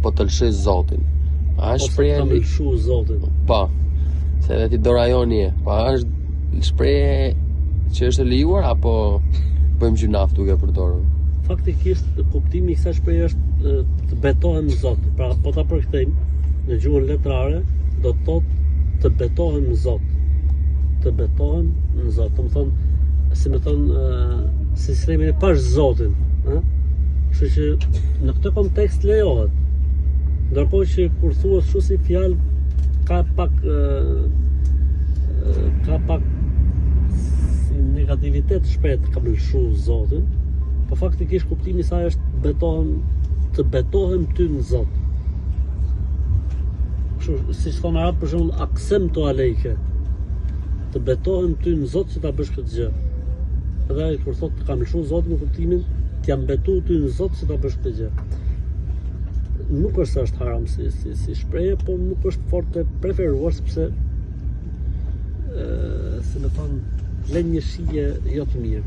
po të lëshoj Zotin. A është shprehje ta lëshu Zotin. Po. Se edhe ti dorajoni e. Po është shprehje që është e lejuar apo bëjmë gjynaf duke përdorur? Faktikisht kuptimi i kësaj shprehje është të betohem në Zot. Pra po ta përkthejmë në gjuhën letrare, do të thotë të betohem në Zot. Të betohem në Zot. Do të thonë, si më thonë, sistemin e pash Zotin, ëh? Kështu që në këtë kontekst lejohet. Ndërkohë që kur thuhet kështu si fjalë ka pak si negativitet shpejt ka lëshu Zotin, po faktikisht kuptimi i saj është të betohem ty në Zot. Kështu siç thonë arabët për shembull aksemtu alejke. Të betohem ty në Zot që ta bësh këtë gjë. Edhe kur thotë kam lëshu Zotin në kuptimin të jam betu ty në Zot që ta bësh këtë gjë. Nuk është se është haram si shprehje, po nuk është fort e preferuar sepse si më thonë lën një shije jo të mirë.